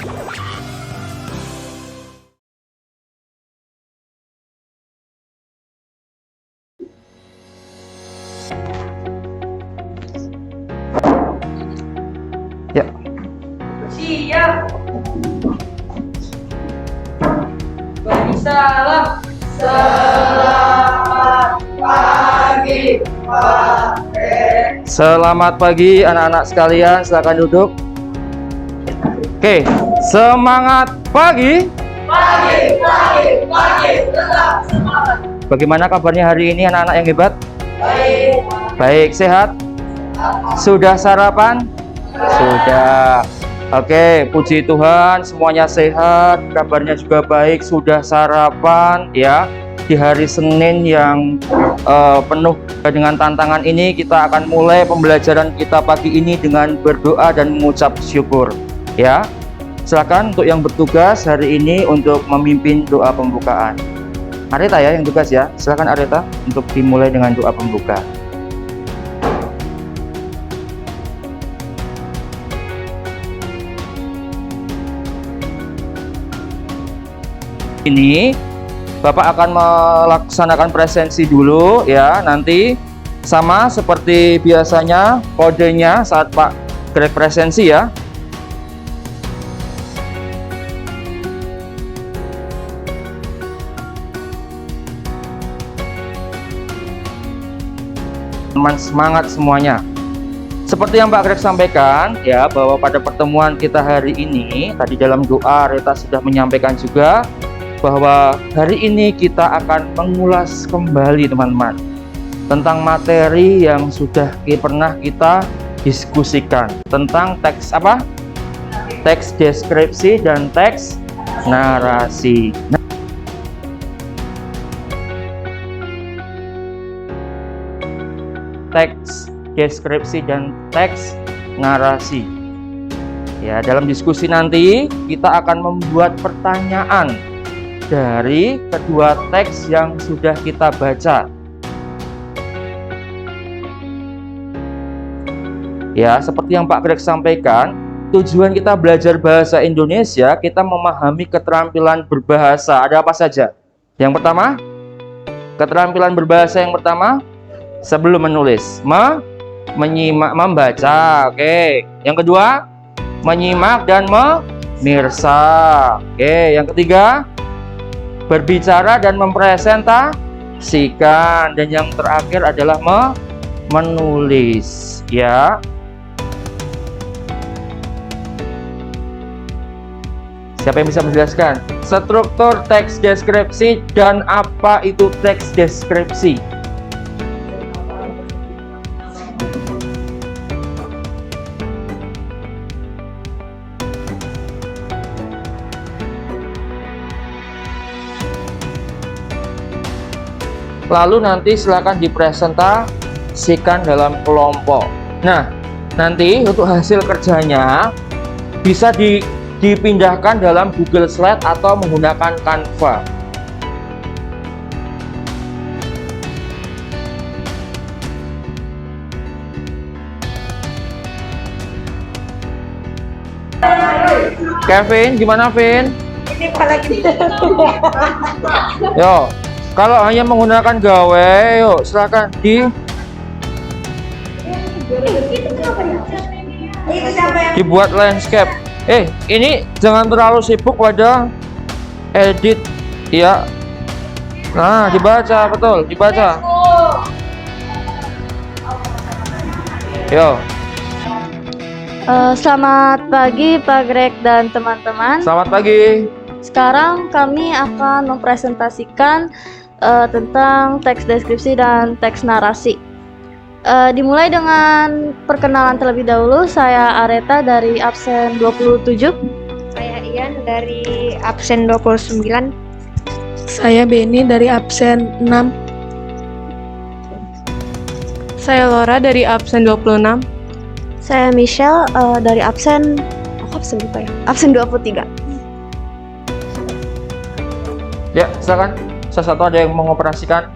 Ya. Siap. Bagi salam. Selamat pagi, Pak. Selamat pagi anak-anak sekalian, silakan duduk. Oke, semangat pagi. Pagi, tetap semangat. Bagaimana kabarnya hari ini anak-anak yang hebat? Baik. Baik, sehat? Sudah sarapan? Sudah. Oke, puji Tuhan semuanya sehat, kabarnya juga baik, sudah sarapan ya. Di hari Senin yang penuh dengan tantangan ini, kita akan mulai pembelajaran kita pagi ini dengan berdoa dan mengucap syukur ya. Silakan untuk yang bertugas hari ini untuk memimpin doa pembukaan. Areta ya yang tugas ya. Silakan Areta untuk dimulai dengan doa pembuka. Ini Bapak akan melaksanakan presensi dulu ya. Nanti sama seperti biasanya kodenya saat Pak Greg presensi ya. Teman semangat semuanya. Seperti yang Pak Greg sampaikan ya, bahwa pada pertemuan kita hari ini tadi dalam doa Reta sudah menyampaikan juga bahwa hari ini kita akan mengulas kembali teman-teman tentang materi yang sudah pernah kita diskusikan tentang teks apa? Teks deskripsi dan teks narasi. Teks deskripsi dan teks narasi. Ya, dalam diskusi nanti kita akan membuat pertanyaan dari kedua teks yang sudah kita baca. Ya, seperti yang Pak Greg sampaikan, tujuan kita belajar bahasa Indonesia, kita memahami keterampilan berbahasa. Ada apa saja? Yang pertama, keterampilan berbahasa yang pertama, sebelum menulis, menyimak, membaca. Oke. Yang kedua, menyimak dan memirsa. Oke. Yang ketiga, berbicara dan mempresentasikan. Dan yang terakhir adalah menulis ya. Siapa yang bisa menjelaskan struktur teks deskripsi dan apa itu teks deskripsi? Lalu nanti silakan dipresentasikan dalam kelompok. Nah, nanti untuk hasil kerjanya bisa dipindahkan dalam Google Slide atau menggunakan Canva. Kevin, gimana Vin? Ini Pak lagi. Yo. Kalau hanya menggunakan gawe, yuk silakan dibuat landscape. Ini jangan terlalu sibuk pada edit ya. Nah, dibaca betul, dibaca. Yo. Selamat pagi Pak Greg dan teman-teman. Selamat pagi. Sekarang kami akan mempresentasikan tentang teks deskripsi dan teks narasi. Dimulai dengan perkenalan terlebih dahulu. Saya Areta dari absen 27. Saya Ian dari absen 29. Saya Beni dari absen 6. Saya Laura dari absen 26. Saya Michelle dari absen berapa ya? Absen 23. Ya, silakan. Salah satu ada yang mengoperasikan.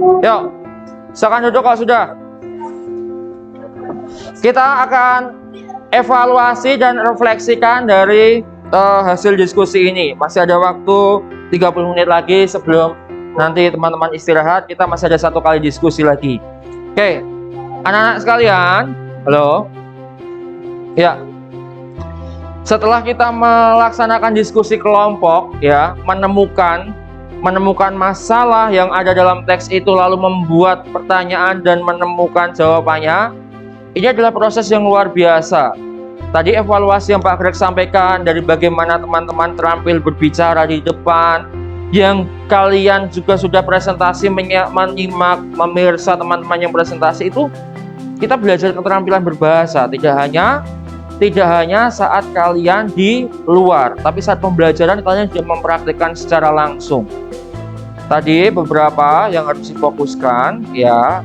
Yuk, silakan duduk kalau sudah. Kita akan evaluasi dan refleksikan dari hasil diskusi ini. Masih ada waktu 30 menit lagi sebelum nanti teman-teman istirahat. Kita masih ada 1 kali diskusi lagi. Oke, anak-anak sekalian, halo. Ya, setelah kita melaksanakan diskusi kelompok, ya, menemukan masalah yang ada dalam teks itu, lalu membuat pertanyaan dan menemukan jawabannya. Ini adalah proses yang luar biasa. Tadi evaluasi yang Pak Greg sampaikan dari bagaimana teman-teman terampil berbicara di depan, yang kalian juga sudah presentasi, menyimak, memirsa teman-teman yang presentasi itu, kita belajar keterampilan berbahasa. Tidak hanya saat kalian di luar, tapi saat pembelajaran kalian juga mempraktikkan secara langsung. Tadi beberapa yang harus difokuskan, ya,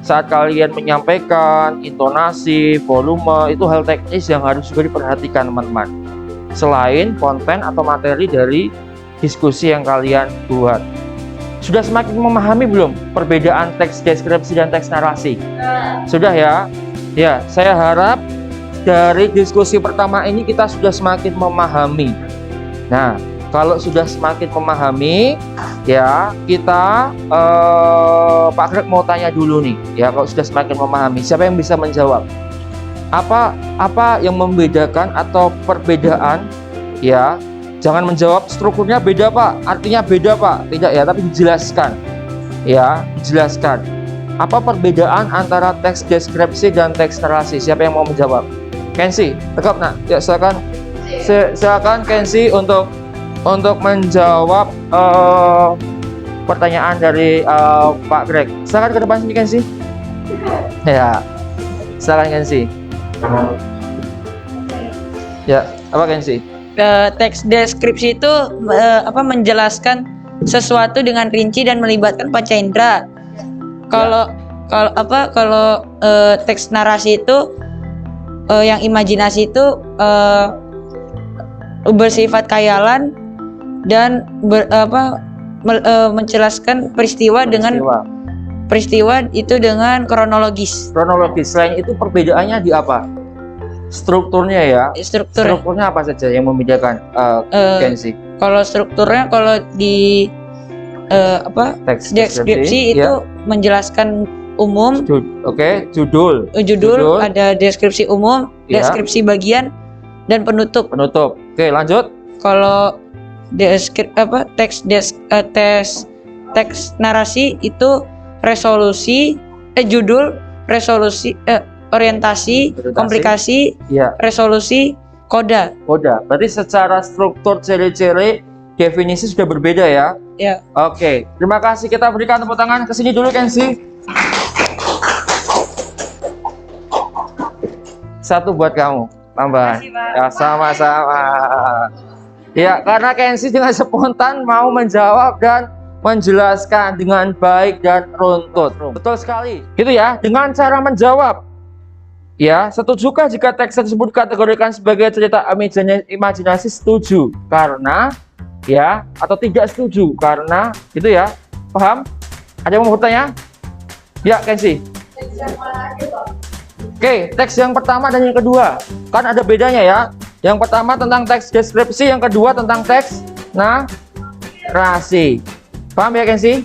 saat kalian menyampaikan intonasi, volume, itu hal teknis yang harus juga diperhatikan teman-teman. Selain konten atau materi dari diskusi yang kalian buat. Sudah semakin memahami belum perbedaan teks deskripsi dan teks narasi? Sudah ya? Ya, saya harap dari diskusi pertama ini kita sudah semakin memahami. Nah, kalau sudah semakin memahami, ya, kita Pak Greg mau tanya dulu nih, ya, kalau sudah semakin memahami, siapa yang bisa menjawab? Apa yang membedakan atau perbedaan, ya? Jangan menjawab strukturnya beda Pak, artinya beda Pak, tidak ya, tapi dijelaskan, ya, dijelaskan. Apa perbedaan antara teks deskripsi dan teks narasi? Siapa yang mau menjawab? Kenzi, tegap nak, ya, silakan Kenzi untuk menjawab pertanyaan dari Pak Greg. Silakan ke depan sini Kenzi. Ya, silakan Kenzi. Ya, apa Kenzi? Teks deskripsi itu menjelaskan sesuatu dengan rinci dan melibatkan panca indera. Kalau teks narasi itu yang imajinasi itu bersifat khayalan dan menjelaskan peristiwa itu dengan kronologis. Selain itu perbedaannya di apa? Strukturnya ya. Strukturnya apa saja yang membedakan Kenzi? Kalau strukturnya, kalau di teks deskripsi itu menjelaskan umum. Judul, ada deskripsi umum, deskripsi bagian, dan penutup. Oke, lanjut. Kalau teks narasi itu resolusi, judul, resolusi, orientasi, komplikasi, ya, resolusi, koda. Berarti secara struktur, ciri-ciri, definisi sudah berbeda ya? Ya. Oke, terima kasih. Kita berikan tepuk tangan ke sini dulu Kenzi. Satu buat kamu, tambahan. Ya, sama-sama. Ya, karena Kenzi dengan spontan mau menjawab dan menjelaskan dengan baik dan runtut. Betul sekali. Gitu ya, dengan cara menjawab. Ya, setujukah jika teks tersebut kategorikan sebagai cerita imajinasi? Setuju. Karena, ya, atau tidak setuju? Karena, gitu ya. Paham? Ada yang mau bertanya? Ya, Kenzi. Oke, teks yang pertama dan yang kedua kan ada bedanya ya. Yang pertama tentang teks deskripsi, yang kedua tentang teks narasi. Paham ya Kenzi?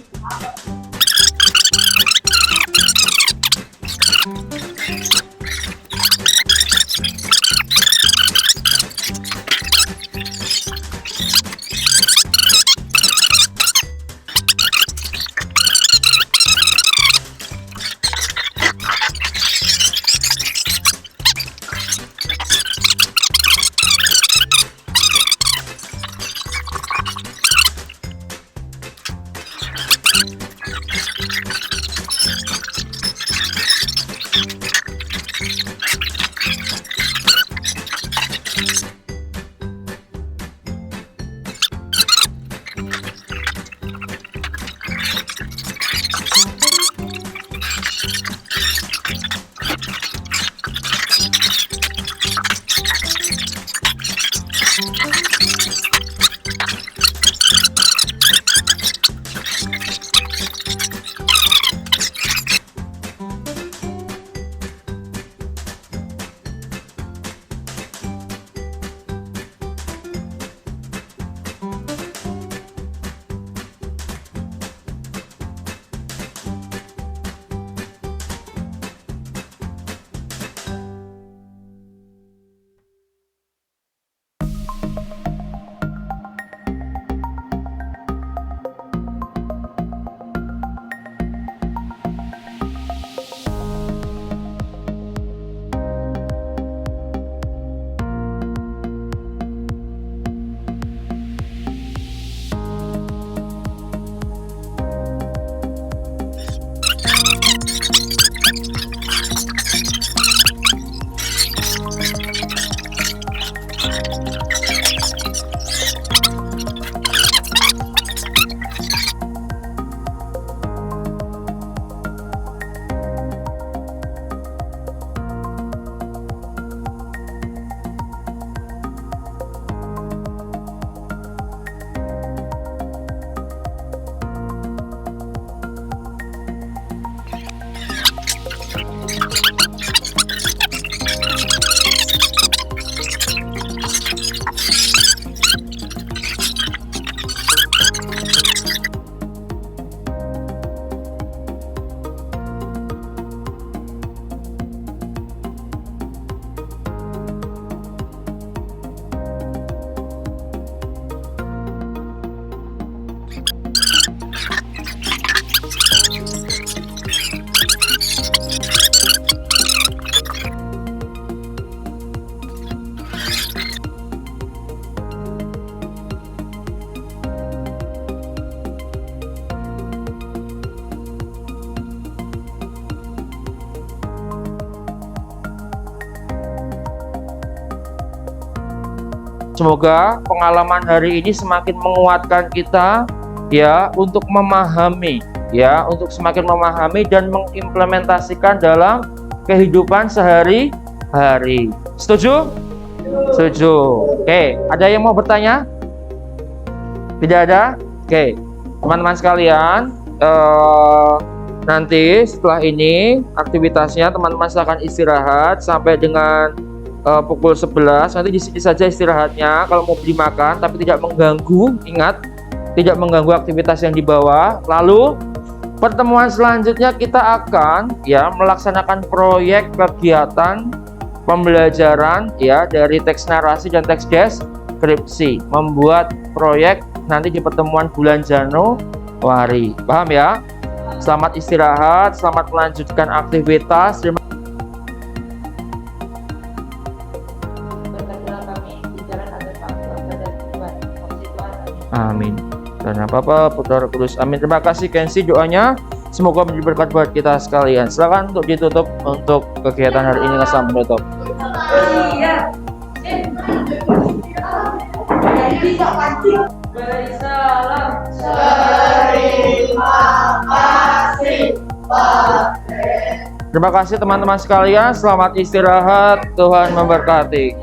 Semoga pengalaman hari ini semakin menguatkan kita ya untuk memahami ya, untuk semakin memahami dan mengimplementasikan dalam kehidupan sehari-hari. Setuju? Setuju. Oke, ada yang mau bertanya? Tidak ada? Oke, teman-teman sekalian, nanti setelah ini aktivitasnya teman-teman silakan istirahat sampai dengan pukul 11. Nanti di sini saja istirahatnya kalau mau beli makan, tapi tidak mengganggu. Ingat, tidak mengganggu aktivitas yang di bawah. Lalu pertemuan selanjutnya kita akan ya melaksanakan proyek kegiatan pembelajaran ya dari teks narasi dan teks deskripsi, membuat proyek nanti di pertemuan bulan Januari. Paham ya? Selamat istirahat, selamat melanjutkan aktivitas. Amin. Dan apa-apa Putra Kudus. Amin. Terima kasih Kensi doanya. Semoga menjadi berkat buat kita sekalian. Silakan untuk ditutup untuk kegiatan hari ini sampai menutup. Iya. Terima kasih, Pak. Terima kasih teman-teman sekalian. Selamat istirahat. Tuhan memberkati.